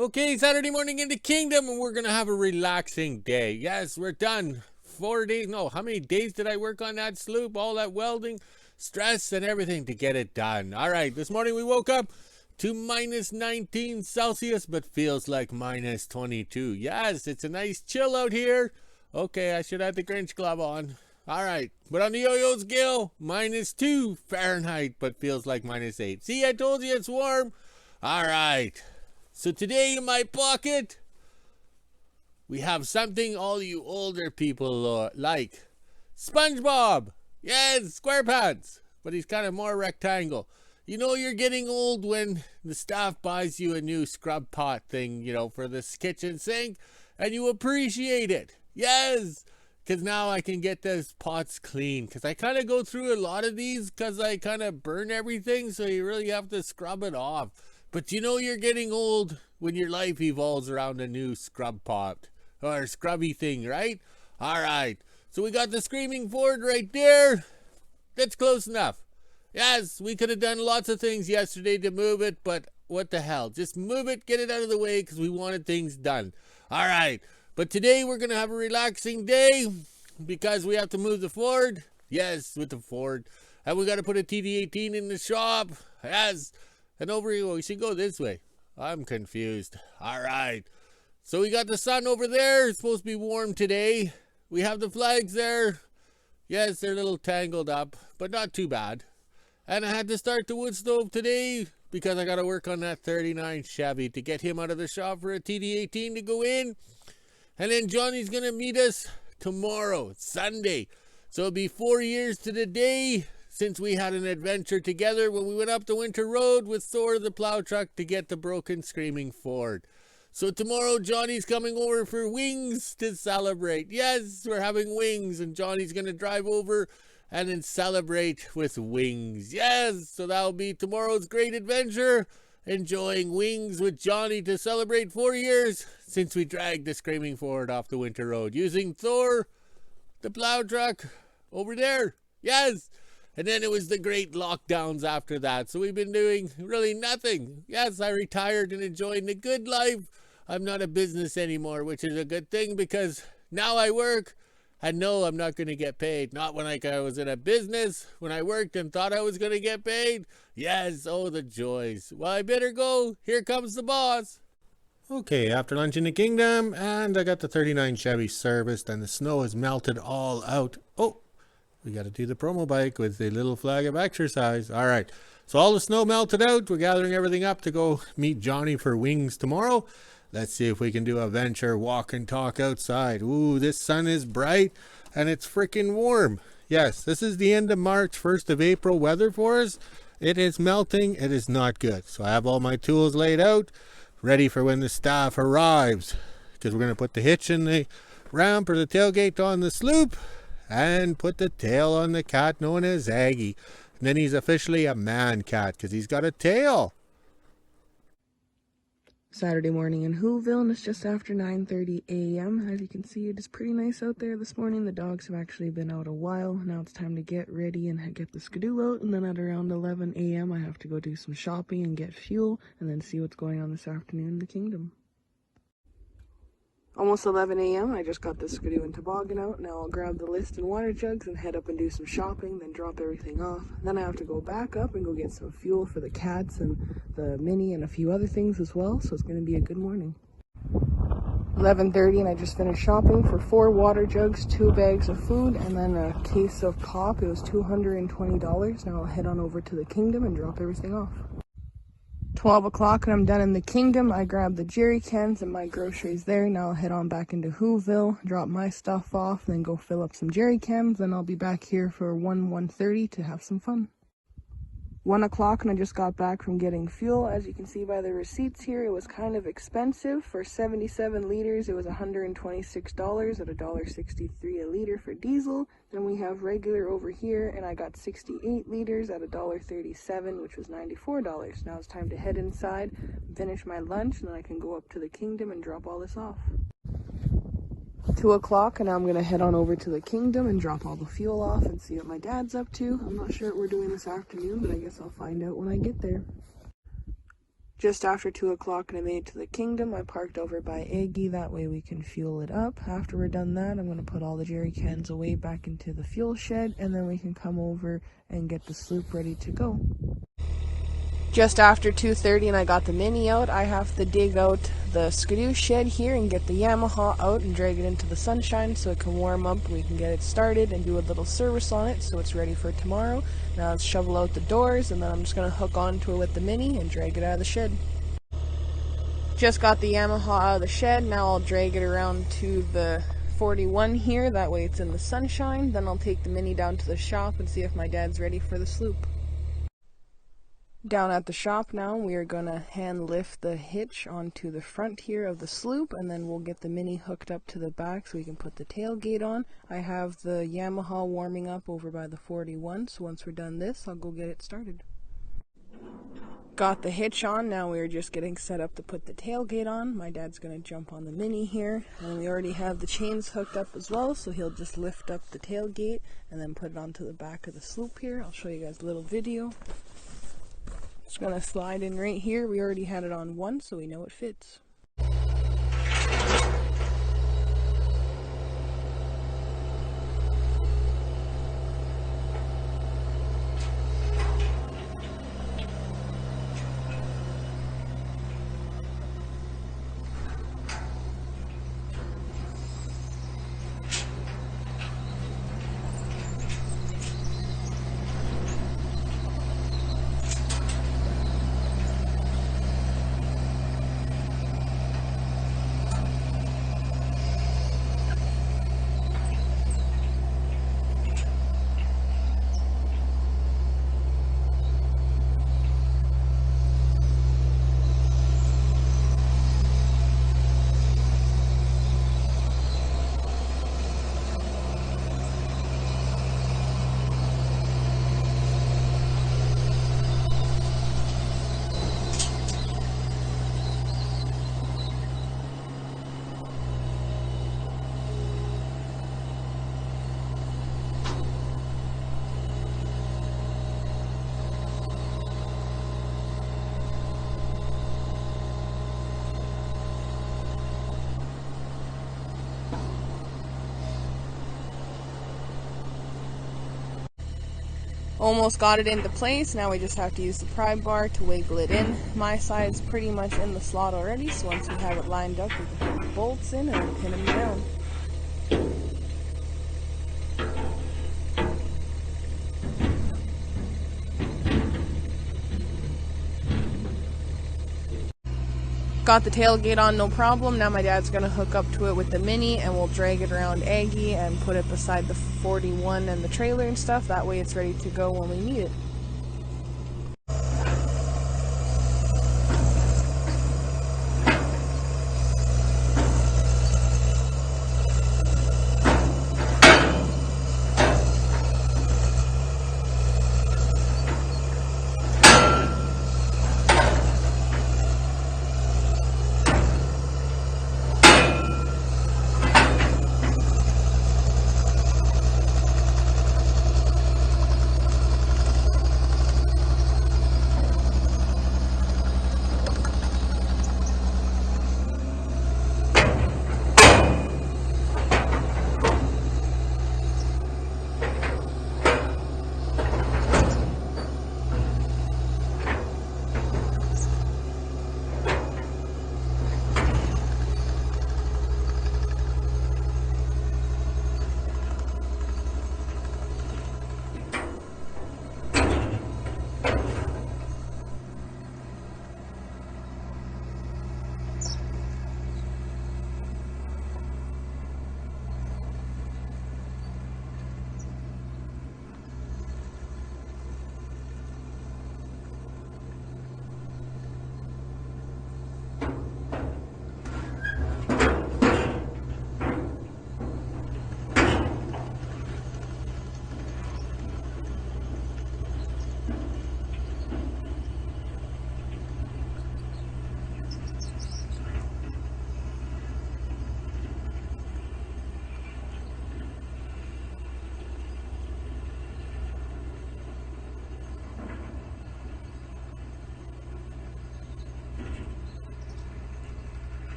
Okay, Saturday morning in the kingdom, and we're going to have a relaxing day. Yes, we're done. 4 days. No, how many days did I work on that sloop? All that welding, stress, and everything to get it done. All right, this morning we woke up to minus 19 Celsius, but feels like minus 22. Yes, it's a nice chill out here. Okay, I should have the Grinch glove on. All right, but on the yo-yo scale, minus 2 Fahrenheit, but feels like minus 8. See, I told you it's warm. All right. So today in my pocket, we have something all you older people like. SpongeBob. Yes, SquarePants. But he's kind of more rectangle. You know you're getting old when the staff buys you a new scrub pot thing, for this kitchen sink. And you appreciate it. Yes. Because now I can get those pots clean. Because I kind of go through a lot of these because I kind of burn everything. So you really have to scrub it off. But you know you're getting old when your life evolves around a new scrub pot or scrubby thing, right? All right. So we got the screaming Ford right there. That's close enough. Yes, we could have done lots of things yesterday to move it, but what the hell? Just move it, get it out of the way because we wanted things done. All right. But today we're going to have a relaxing day because we have to move the Ford. Yes, with the Ford. And we got to put a TD18 in the shop. Yes. And over here, we should go this way. I'm confused. All right. So we got the sun over there. It's supposed to be warm today. We have the flags there. Yes, they're a little tangled up, but not too bad. And I had to start the wood stove today because I got to work on that 39 Chevy to get him out of the shop for a TD18 to go in. And then Johnny's going to meet us tomorrow. It's Sunday. So it'll be 4 years to the day since we had an adventure together when we went up the winter road with Thor the plow truck to get the broken screaming Ford. So tomorrow Johnny's coming over for wings to celebrate. Yes, we're having wings and Johnny's going to drive over and then celebrate with wings. Yes, so that'll be tomorrow's great adventure. Enjoying wings with Johnny to celebrate 4 years since we dragged the screaming Ford off the winter road using Thor the plow truck over there. Yes. And then it was the great lockdowns after that. So we've been doing really nothing. Yes, I retired and enjoying the good life. I'm not a business anymore, which is a good thing because now I work and no, I'm not going to get paid. Not when I was in a business, when I worked and thought I was going to get paid. Yes, oh, the joys. Well, I better go. Here comes the boss. Okay, after lunch in the kingdom, and I got the 39 Chevy serviced and the snow has melted all out. Oh. We got to do the promo bike with the little flag of exercise. All right. So all the snow melted out. We're gathering everything up to go meet Johnny for wings tomorrow. Let's see if we can do a venture walk and talk outside. Ooh, this sun is bright and it's freaking warm. Yes, this is the end of March, 1st of April weather for us. It is melting. It is not good. So I have all my tools laid out, ready for when the staff arrives. Because we're going to put the hitch in the ramp or the tailgate on the sloop. And put the tail on the cat known as Aggie. And then he's officially a man cat because he's got a tail. Saturday morning in WHO-ville, and it's just after 9:30 a.m. As you can see, it is pretty nice out there this morning. The dogs have actually been out a while. Now it's time to get ready and get the skidoo out. And then at around 11 a.m. I have to go do some shopping and get fuel and then see what's going on this afternoon in the kingdom. Almost 11 a.m. I just got the skidoo and toboggan out. Now I'll grab the list and water jugs and head up and do some shopping, then drop everything off. Then I have to go back up and go get some fuel for the cats and the mini and a few other things as well. So it's going to be a good morning. 11:30 and I just finished shopping for 4 water jugs, 2 bags of food, and then a case of pop. It was $220. Now I'll head on over to the kingdom and drop everything off. 12 o'clock and I'm done in the kingdom. I grabbed the jerry cans and my groceries there. Now I'll head on back into WHO-ville, drop my stuff off, then go fill up some jerry cans. Then I'll be back here for 1:30 to have some fun. 1 o'clock and I just got back from getting fuel. As you can see by the receipts here, it was kind of expensive. For 77 liters, it was $126 at $1.63 a liter for diesel. Then we have regular over here, and I got 68 liters at $1.37, which was $94. Now it's time to head inside, finish my lunch, and then I can go up to the kingdom and drop all this off. 2 o'clock, and now I'm going to head on over to the kingdom and drop all the fuel off and see what my dad's up to. I'm not sure what we're doing this afternoon, but I guess I'll find out when I get there. Just after 2 o'clock and I made it to the Kingdom. I parked over by Aggie, that way we can fuel it up. After we're done that, I'm going to put all the jerry cans away back into the fuel shed, and then we can come over and get the Sloop ready to go. Just after 2:30 and I got the Mini out. I have to dig out the skidoo shed here and get the Yamaha out and drag it into the sunshine so it can warm up. We can get it started and do a little service on it so it's ready for tomorrow. Now let's shovel out the doors, and then I'm just going to hook onto it with the Mini and drag it out of the shed. Just got the Yamaha out of the shed. Now I'll drag it around to the 41 here, that way it's in the sunshine. Then I'll take the Mini down to the shop and see if my dad's ready for the Sloop. Down at the shop now, we are going to hand lift the hitch onto the front here of the Sloop, and then we'll get the Mini hooked up to the back so we can put the tailgate on. I have the Yamaha warming up over by the 41, so once we're done this, I'll go get it started. Got the hitch on, now we're just getting set up to put the tailgate on. My dad's going to jump on the Mini here, and we already have the chains hooked up as well, so he'll just lift up the tailgate and then put it onto the back of the Sloop here. I'll show you guys a little video. It's going to slide in right here. We already had it on one, so we know it fits. Almost got it into place. Now we just have to use the pry bar to wiggle it in. My side's pretty much in the slot already, so once we have it lined up, we can put the bolts in and pin them down. Got the tailgate on, no problem. Now my dad's going to hook up to it with the Mini, and we'll drag it around Aggie and put it beside the 41 and the trailer and stuff. That way it's ready to go when we need it.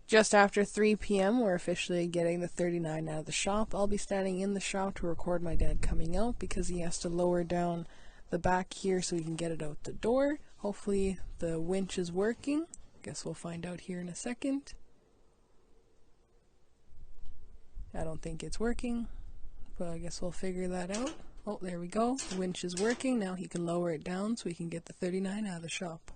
Just after 3 p.m. we're officially getting the 39 out of the shop. I'll be standing in the shop to record my dad coming out because he has to lower down the back here so we can get it out the door. Hopefully the winch is working. Guess we'll find out here in a second. I don't think it's working, but I guess we'll figure that out. Oh, there we go. The winch is working. Now he can lower it down so we can get the 39 out of the shop.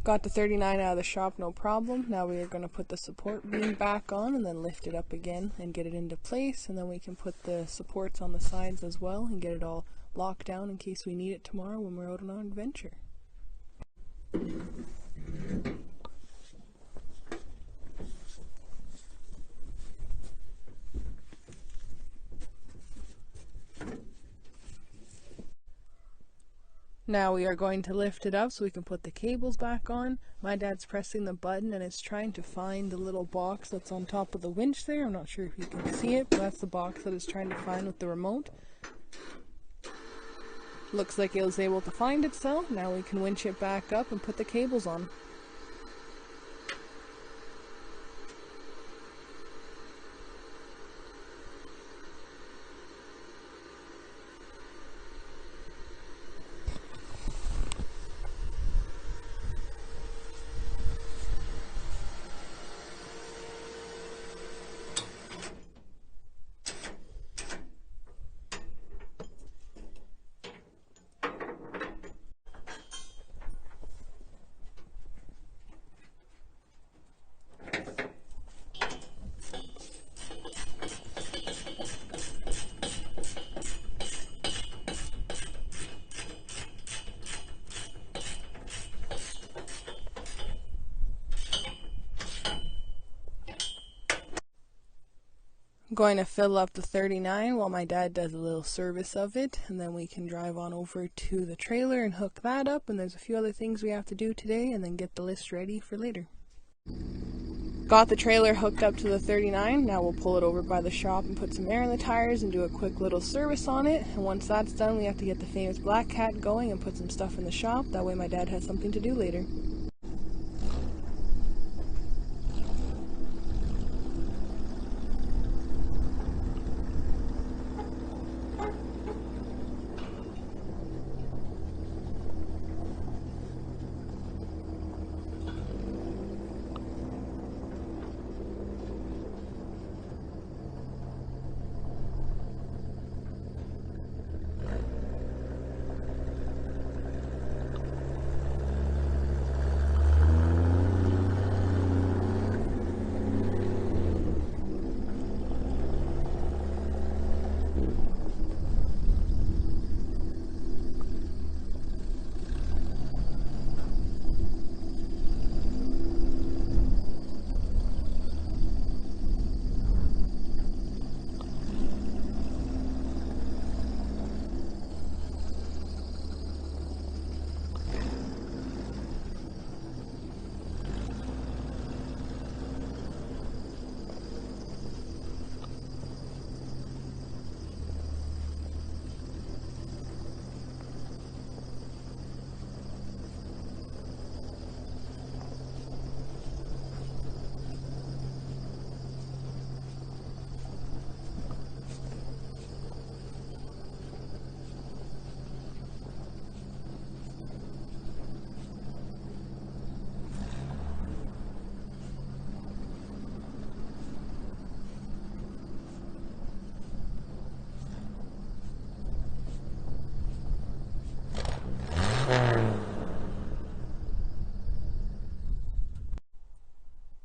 Got the 39 out of the shop, no problem. Now we are going to put the support beam back on and then lift it up again and get it into place, and then we can put the supports on the sides as well and get it all locked down in case we need it tomorrow when we're out on our adventure. Now we are going to lift it up so we can put the cables back on. My dad's pressing the button and it's trying to find the little box that's on top of the winch there. I'm not sure if you can see it, but that's the box that it's trying to find with the remote. Looks like it was able to find itself. Now we can winch it back up and put the cables on. I'm going to fill up the 39 while my dad does a little service of it, and then we can drive on over to the trailer and hook that up, and there's a few other things we have to do today and then get the list ready for later. Got the trailer hooked up to the 39. Now we'll pull it over by the shop and put some air in the tires and do a quick little service on it, and once that's done we have to get the famous Black Cat going and put some stuff in the shop. That way my dad has something to do later.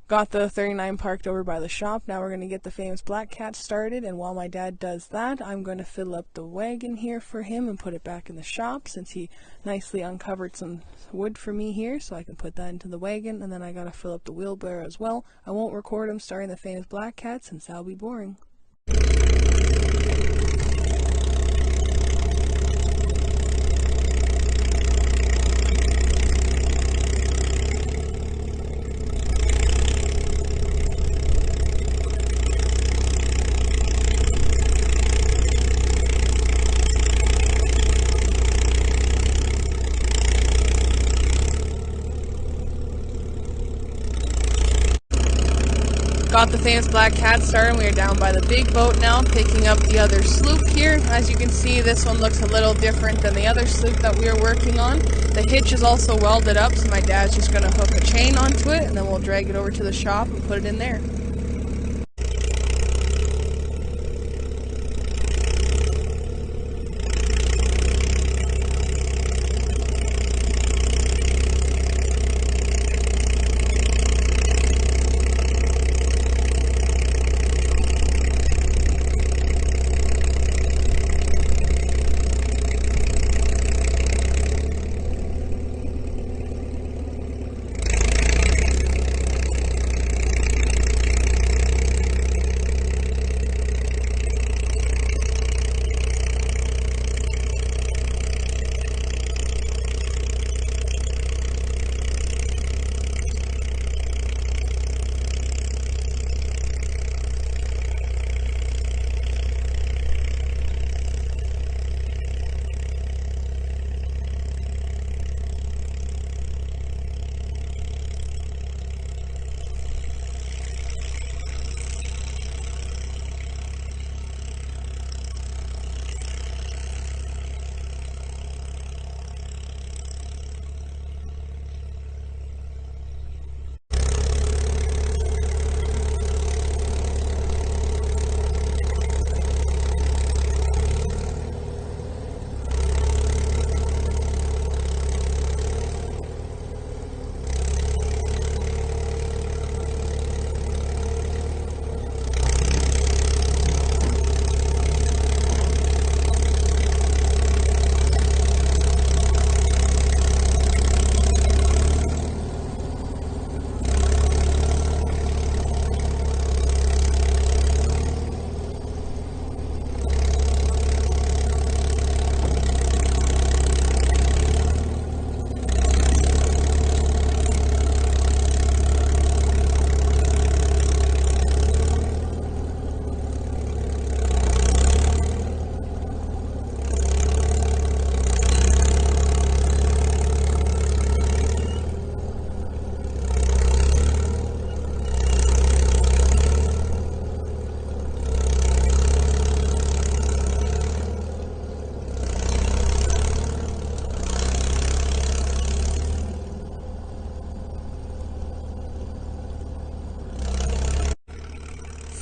Got the 39 parked over by the shop. Now we're going to get the famous black cat started, and while my dad does that, I'm going to fill up the wagon here for him and put it back in the shop, since he nicely uncovered some wood for me here, so I can put that into the wagon. And then I got to fill up the wheelbarrow as well. I won't record him starting the famous black cat since that'll be boring. Got the famous black cat started. We are down by the big boat now, picking up the other sloop here. As you can see, this one looks a little different than the other sloop that we are working on. The hitch is also welded up, so my dad's just going to hook a chain onto it, and then we'll drag it over to the shop and put it in there.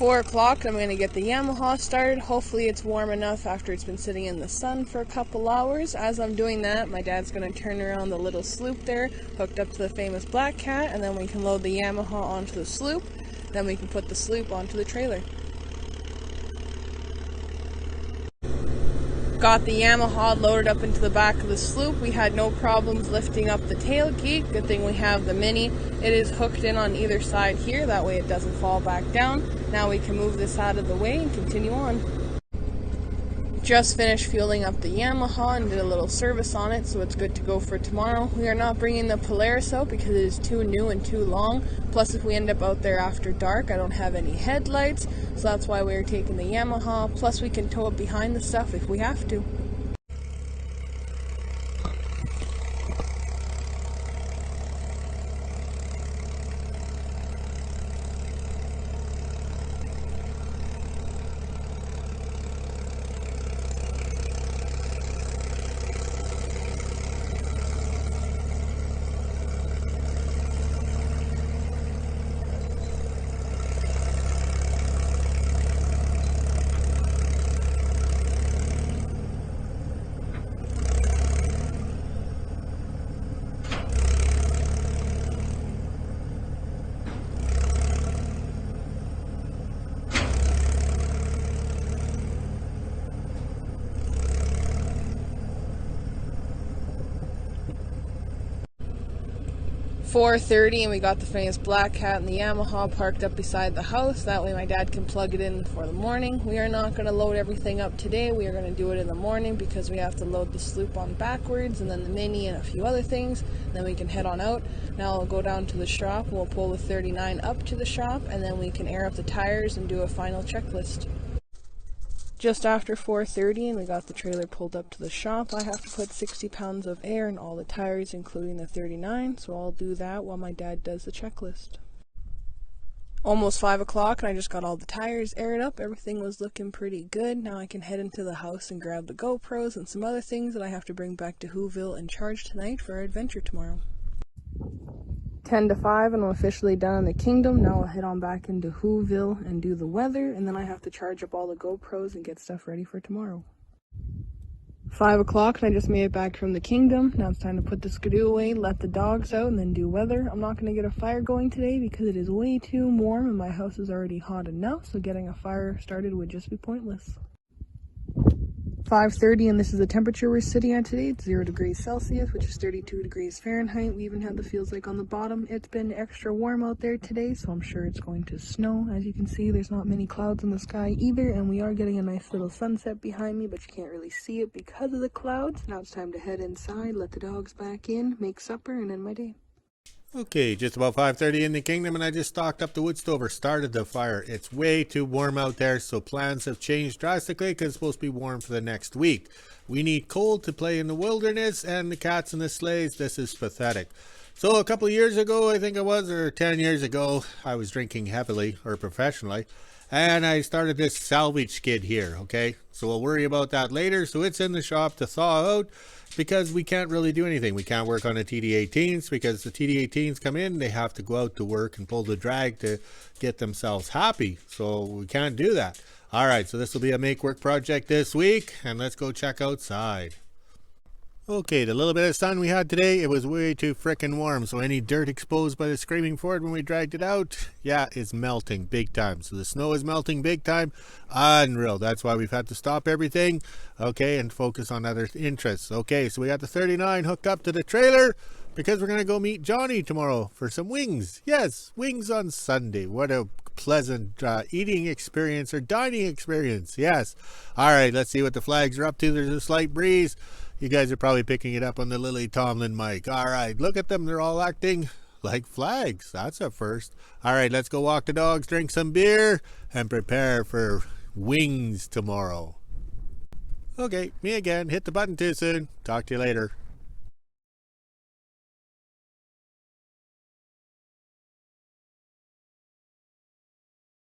$4 I'm going to get the Yamaha started. Hopefully it's warm enough after it's been sitting in the sun for a couple hours. As I'm doing that, my dad's going to turn around the little sloop there, hooked up to the famous black cat, and then we can load the Yamaha onto the sloop. Then we can put the sloop onto the trailer. Got the Yamaha loaded up into the back of the sloop. We had no problems lifting up the tailgate. Good thing we have the Mini. It is hooked in on either side here, that way it doesn't fall back down. Now we can move this out of the way and continue on. Just finished fueling up the Yamaha and did a little service on it, so it's good to go for tomorrow. We are not bringing the Polaris out because it is too new and too long. Plus, if we end up out there after dark, I don't have any headlights, so that's why we are taking the Yamaha. Plus, we can tow it behind the stuff if we have to. 4:30 and we got the famous black cat and the Yamaha parked up beside the house. That way my dad can plug it in for the morning. We are not going to load everything up today. We are going to do it in the morning because we have to load the Sloop on backwards and then the Mini and a few other things. Then we can head on out. Now I'll go down to the shop. We'll pull the 39 up to the shop and then we can air up the tires and do a final checklist. Just after 4:30 and we got the trailer pulled up to the shop. I have to put 60 pounds of air in all the tires including the 39, so I'll do that while my dad does the checklist. Almost 5 o'clock and I just got all the tires aired up. Everything was looking pretty good. Now I can head into the house and grab the GoPros and some other things that I have to bring back to WHO-ville and charge tonight for our adventure tomorrow. 10 to 5 and I'm officially done in the kingdom. Now I'll head on back into WHO-ville and do the weather, and then I have to charge up all the GoPros and get stuff ready for tomorrow. 5 o'clock and I just made it back from the kingdom. Now it's time to put the skidoo away, let the dogs out, and then do weather. I'm not going to get a fire going today because it is way too warm and my house is already hot enough, so getting a fire started would just be pointless. 5:30 and this is the temperature we're sitting at today. It's 0 degrees Celsius, which is 32 degrees Fahrenheit. We even have the feels like on the bottom. It's been extra warm out there today, so I'm sure it's going to snow. As you can see, there's not many clouds in the sky either, and we are getting a nice little sunset behind me, but you can't really see it because of the clouds. Now it's time to head inside, let the dogs back in, make supper, and end my day. Okay, just about 5:30 in the kingdom, and I just stocked up the wood stove or started the fire. It's way too warm out there, so plans have changed drastically because it's supposed to be warm for the next week. We need coal to play in the wilderness, and the cats and the sleighs, this is pathetic. So a couple of years ago, I think it was, or 10 years ago, I was drinking heavily, or professionally, and I started this salvage skid here, okay? So we'll worry about that later. So it's in the shop to thaw out, because we can't really do anything. We can't work on the TD18s because the TD18s come in, they have to go out to work and pull the drag to get themselves happy. So we can't do that. All right, so this will be a make work project this week, and let's go check outside. Okay, the little bit of sun we had today, it was way too frickin' warm, so any dirt exposed by the screaming Ford when we dragged it out, yeah, it's melting big time. So the snow is melting big time. Unreal. That's why we've had to stop everything, okay, and focus on other interests. Okay, so we got the 39 hooked up to the trailer because we're going to go meet Johnny tomorrow for some wings. Yes, wings on Sunday. What a pleasant eating experience or dining experience. Yes. All right, let's see what the flags are up to. There's a slight breeze. You guys are probably picking it up on the Lily Tomlin mic. All right, look at them. They're all acting like flags. That's a first. All right, let's go walk the dogs, drink some beer, and prepare for wings tomorrow. Okay, me again. Hit the button too soon. Talk to you later.